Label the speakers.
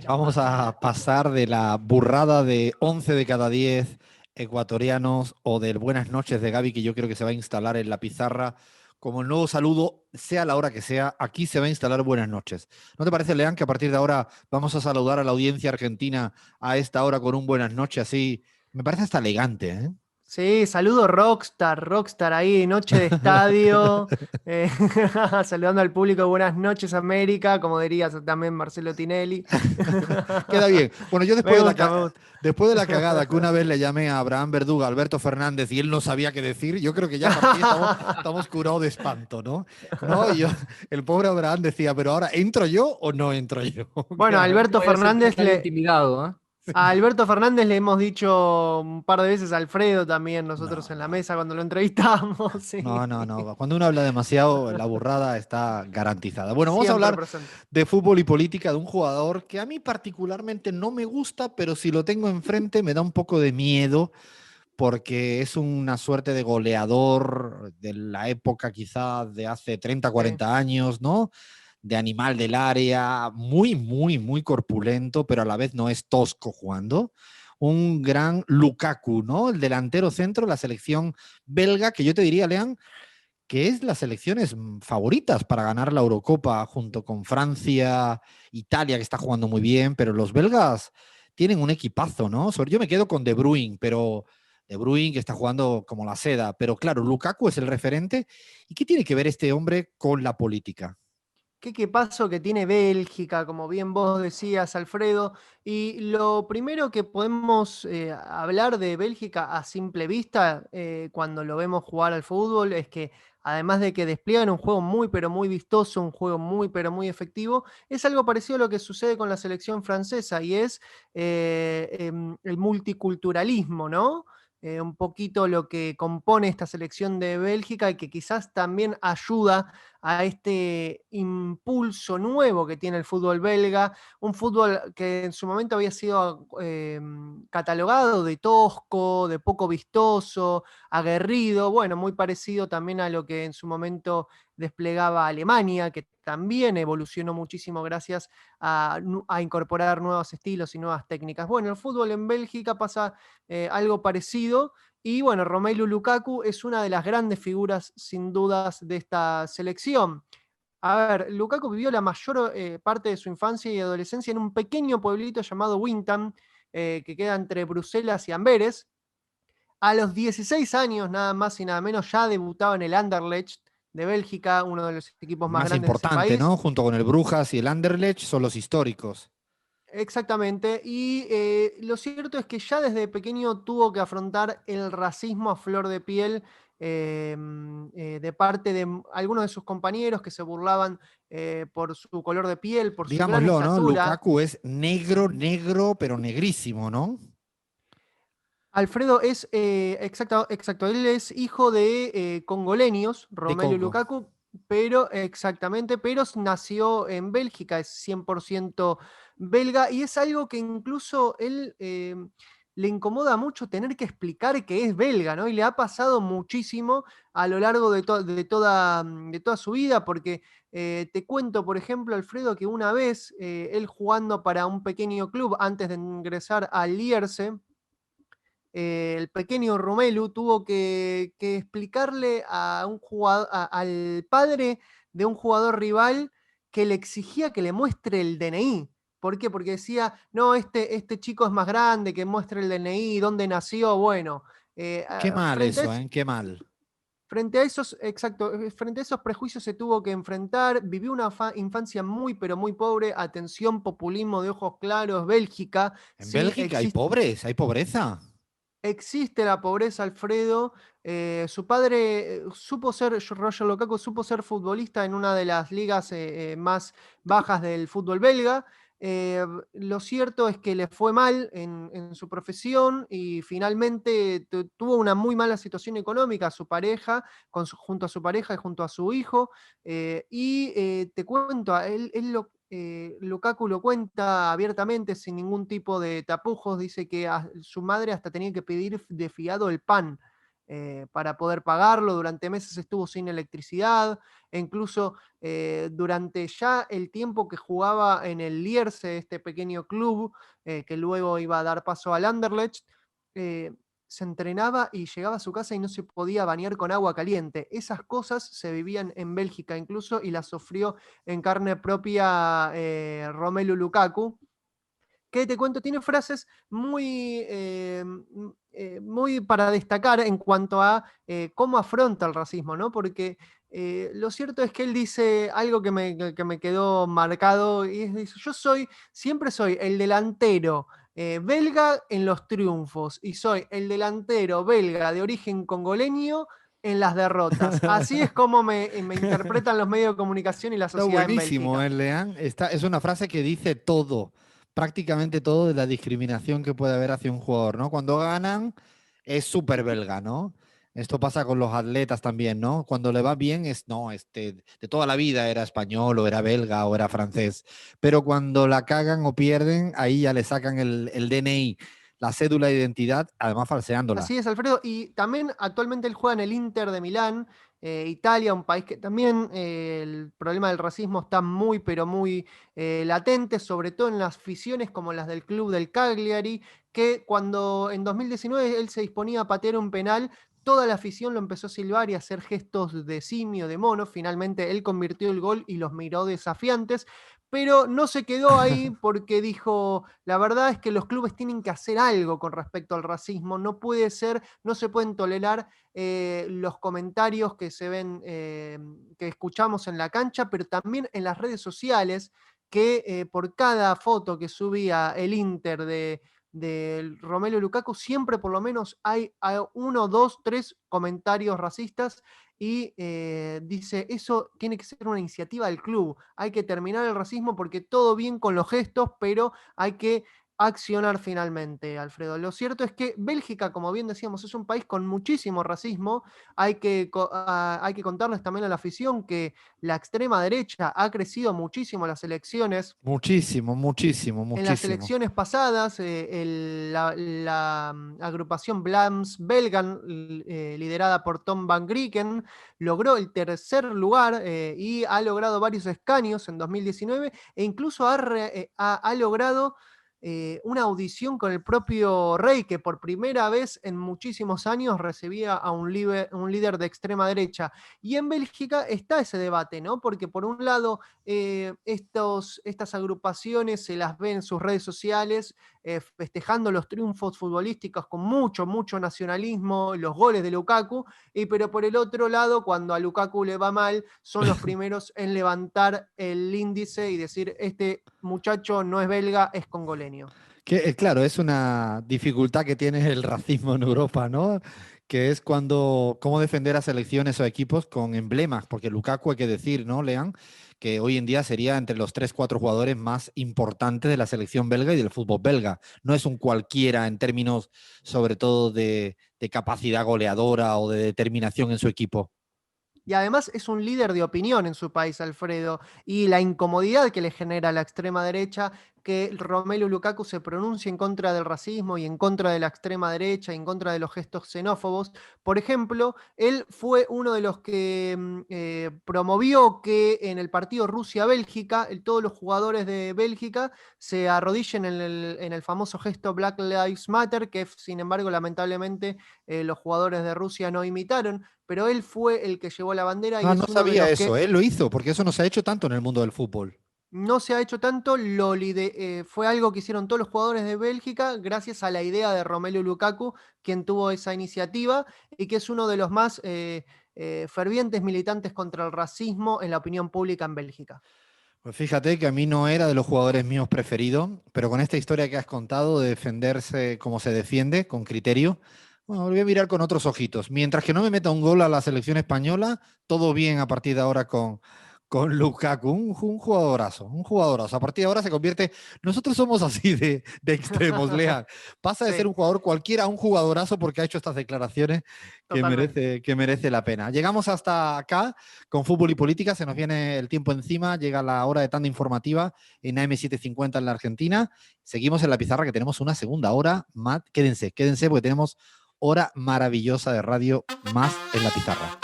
Speaker 1: Vamos a pasar de la burrada de 11 de cada 10 ecuatorianos o del buenas noches de Gaby, que yo creo que se va a instalar en la pizarra como el nuevo saludo, sea la hora que sea, aquí se va a instalar buenas noches. ¿No te parece, Leán, que a partir de ahora vamos a saludar a la audiencia argentina a esta hora con un buenas noches así? Me parece hasta elegante, ¿eh?
Speaker 2: Sí, saludo Rockstar ahí, noche de estadio, eh, saludando al público, buenas noches América, como dirías también Marcelo Tinelli.
Speaker 1: Queda bien. Bueno, yo
Speaker 2: Me gusta, me gusta.
Speaker 1: después de la cagada que una vez le llamé a Abraham Verduga, Alberto Fernández, y él no sabía qué decir, yo creo que ya a partir de estamos curados de espanto, ¿no? No, y yo, el pobre Abraham decía, pero ahora, ¿entro yo o no entro yo? ¿Qué
Speaker 2: Bueno,
Speaker 1: hago?
Speaker 2: Alberto
Speaker 3: No vaya a ser que
Speaker 2: Fernández
Speaker 3: sale
Speaker 2: le,
Speaker 3: intimidado, ¿ah?
Speaker 2: a Alberto Fernández le hemos dicho un par de veces a Alfredo también, nosotros en la
Speaker 1: No,
Speaker 2: mesa cuando lo entrevistamos, sí.
Speaker 1: no. Cuando uno habla demasiado, la burrada está garantizada. Bueno, vamos a
Speaker 2: Siempre
Speaker 1: hablar
Speaker 2: presente.
Speaker 1: de fútbol y política de un jugador que a mí particularmente no me gusta, pero si lo tengo enfrente me da un poco de miedo porque es una suerte de goleador de la época quizás de hace 30,
Speaker 2: Sí.
Speaker 1: 40 años, ¿no? De animal del área, muy corpulento, pero a la vez no es tosco jugando. Un gran Lukaku, ¿no? El delantero centro, la selección belga, que yo te diría, Lean, que es las selecciones favoritas para ganar la Eurocopa junto con Francia, Italia, que está jugando muy bien, pero los belgas tienen un equipazo, ¿no? Yo me quedo con De Bruyne, pero De Bruyne que está jugando como la seda, pero claro, Lukaku es el referente. ¿Y qué tiene que ver este hombre con la política?
Speaker 2: Qué paso que tiene Bélgica, como bien vos decías, Alfredo. Y lo primero que podemos hablar de Bélgica a simple vista, cuando lo vemos jugar al fútbol, es que además de que despliegan un juego muy, pero muy vistoso, un juego muy, pero muy efectivo, es algo parecido a lo que sucede con la selección francesa y es el multiculturalismo, ¿no? Un poquito lo que compone esta selección de Bélgica y que quizás también ayuda a este impulso nuevo que tiene el fútbol belga, un fútbol que en su momento había sido catalogado de tosco, de poco vistoso, aguerrido, bueno, muy parecido también a lo que en su momento desplegaba Alemania, que también evolucionó muchísimo gracias a incorporar nuevos estilos y nuevas técnicas. Bueno, el fútbol en Bélgica pasa algo parecido y bueno, Romelu Lukaku es una de las grandes figuras, sin dudas, de esta selección. A ver, Lukaku vivió la mayor parte de su infancia y adolescencia en un pequeño pueblito llamado Winton, que queda entre Bruselas y Amberes. A los 16 años, nada más y nada menos, ya debutaba en el Anderlecht de Bélgica, uno de los equipos más
Speaker 1: Más
Speaker 2: grandes de ese
Speaker 1: importante,
Speaker 2: país.
Speaker 1: ¿no? Junto con el Brujas y el Anderlecht son los históricos.
Speaker 2: Exactamente, y lo cierto es que ya desde pequeño tuvo que afrontar el racismo a flor de piel de parte de algunos de sus compañeros que se burlaban por su color de piel, por su gran
Speaker 1: Digámoslo, ¿no?
Speaker 2: estatura.
Speaker 1: Lukaku es negro, pero negrísimo, ¿no?
Speaker 2: Alfredo es, exacto, él es hijo de congoleños,
Speaker 1: De
Speaker 2: Romelu
Speaker 1: Congo.
Speaker 2: Lukaku, pero exactamente, pero nació en Bélgica, es 100% belga y es algo que incluso él le incomoda mucho tener que explicar que es belga, ¿no? Y le ha pasado muchísimo a lo largo de toda su vida, porque te cuento, por ejemplo, Alfredo, que una vez él jugando para un pequeño club antes de ingresar al Lierse, el pequeño Romelu tuvo que explicarle a un jugador, al padre de un jugador rival que le exigía que le muestre el DNI. ¿Por qué? Porque decía, no, este chico es más grande, que muestre el DNI, dónde nació. Bueno,
Speaker 1: Qué mal
Speaker 2: frente a
Speaker 1: eso,
Speaker 2: eso,
Speaker 1: ¿eh? Qué mal.
Speaker 2: frente a esos, exacto, frente a esos prejuicios se tuvo que enfrentar, vivió una infancia muy, pero muy pobre, atención, populismo de ojos claros, Bélgica,
Speaker 1: En
Speaker 2: sí,
Speaker 1: Bélgica hay pobres, hay pobreza.
Speaker 2: existe la pobreza, Alfredo. Su padre supo ser, Roger Lukaku supo ser futbolista en una de las ligas más bajas del fútbol belga. Lo cierto es que le fue mal en su profesión y finalmente tuvo una muy mala situación económica a su pareja, junto a su pareja y junto a su hijo. Te cuento, Lukaku lo cuenta abiertamente, sin ningún tipo de tapujos, dice que su madre hasta tenía que pedir de fiado el pan. para poder pagarlo. Durante meses estuvo sin electricidad, e incluso durante ya el tiempo que jugaba en el Lierse, este pequeño club, que luego iba a dar paso al Anderlecht, eh, se entrenaba y llegaba a su casa y no se podía bañar con agua caliente. Esas cosas se vivían en Bélgica incluso y las sufrió en carne propia Romelu Lukaku, que te cuento, tiene frases muy para destacar en cuanto a cómo afronta el racismo, ¿no? Porque lo cierto es que él dice algo que me quedó marcado y dice, siempre soy el delantero belga en los triunfos y soy el delantero belga de origen congoleño en las derrotas. Así es como me interpretan los medios de comunicación y la
Speaker 1: Está
Speaker 2: sociedad en
Speaker 1: buenísimo,
Speaker 2: Bélgica.
Speaker 1: Lean. Es una frase que dice todo, prácticamente todo de la discriminación que puede haber hacia un jugador, ¿no? Cuando ganan es súper belga, ¿no? Esto pasa con los atletas también, ¿no? Cuando le va bien es, no, de toda la vida era español o era belga o era francés, pero cuando la cagan o pierden, ahí ya le sacan el DNI, la cédula de identidad, además falseándola.
Speaker 2: Así es, Alfredo. Y también actualmente él juega en el Inter de Milán, Italia, un país que también el problema del racismo está muy, pero muy latente, sobre todo en las aficiones como las del club del Cagliari, que cuando en 2019 él se disponía a patear un penal, toda la afición lo empezó a silbar y a hacer gestos de simio, de mono. Finalmente él convirtió el gol y los miró desafiantes. Pero no se quedó ahí porque dijo, la verdad es que los clubes tienen que hacer algo con respecto al racismo, no puede ser, no se pueden tolerar los comentarios que se ven, que escuchamos en la cancha, pero también en las redes sociales, que por cada foto que subía el Inter de Romelu Lukaku, siempre por lo menos hay uno, dos, tres comentarios racistas y dice, eso tiene que ser una iniciativa del club, hay que terminar el racismo porque todo bien con los gestos, pero hay que accionar finalmente, Alfredo. Lo cierto es que Bélgica, como bien decíamos, es un país con muchísimo racismo. Hay que contarles también a la afición que la extrema derecha ha crecido muchísimo en las elecciones.
Speaker 1: Muchísimo, muchísimo,
Speaker 2: En las
Speaker 1: muchísimo.
Speaker 2: elecciones pasadas, agrupación Vlaams Belgan, liderada por Tom Van Grieken, logró el tercer lugar y ha logrado varios escaños en 2019 e incluso ha logrado una audición con el propio rey, que por primera vez en muchísimos años recibía a un líder de extrema derecha. Y en Bélgica está ese debate, ¿no? Porque por un lado estas agrupaciones se las ve en sus redes sociales festejando los triunfos futbolísticos con mucho, mucho nacionalismo, los goles de Lukaku, pero por el otro lado, cuando a Lukaku le va mal, son los primeros en levantar el índice y decir, este muchacho no es belga, es congoleño.
Speaker 1: Claro, es una dificultad que tiene el racismo en Europa, ¿no? Que es cuando, cómo defender a selecciones o equipos con emblemas, porque Lukaku hay que decir, ¿no, Lean? Que hoy en día sería entre los 3, 4 jugadores más importantes de la selección belga y del fútbol belga. No es un cualquiera en términos, sobre todo, de capacidad goleadora o de determinación en su equipo.
Speaker 2: Y además es un líder de opinión en su país, Alfredo, y la incomodidad que le genera a la extrema derecha que Romelu Lukaku se pronuncie en contra del racismo y en contra de la extrema derecha, y en contra de los gestos xenófobos. Por ejemplo, él fue uno de los que promovió que en el partido Rusia-Bélgica, todos los jugadores de Bélgica se arrodillen en el famoso gesto Black Lives Matter, que sin embargo lamentablemente los jugadores de Rusia no imitaron, pero él fue el que llevó la bandera y
Speaker 1: Ah, no
Speaker 2: es uno de
Speaker 1: sabía
Speaker 2: los
Speaker 1: eso,
Speaker 2: que
Speaker 1: él lo hizo, porque eso no se ha hecho tanto en el mundo del fútbol.
Speaker 2: no se ha hecho tanto, fue algo que hicieron todos los jugadores de Bélgica gracias a la idea de Romelu Lukaku, quien tuvo esa iniciativa y que es uno de los más fervientes militantes contra el racismo en la opinión pública en Bélgica.
Speaker 1: Pues fíjate que a mí no era de los jugadores míos preferidos, pero con esta historia que has contado de defenderse como se defiende, con criterio, bueno, lo voy a mirar con otros ojitos. Mientras que no me meta un gol a la selección española, todo bien a partir de ahora con Lukaku, un jugadorazo, un jugadorazo. A partir de ahora se convierte, nosotros somos así de extremos, Lea. Pasa de ser
Speaker 2: Sí,
Speaker 1: un jugador cualquiera a un jugadorazo porque ha hecho estas declaraciones
Speaker 2: totalmente.
Speaker 1: que merece la pena. Llegamos hasta acá con fútbol y política, se nos viene el tiempo encima, llega la hora de tanda informativa en AM750 en la Argentina. Seguimos en la pizarra que tenemos una segunda hora. Matt, quédense porque tenemos hora maravillosa de radio más en la pizarra.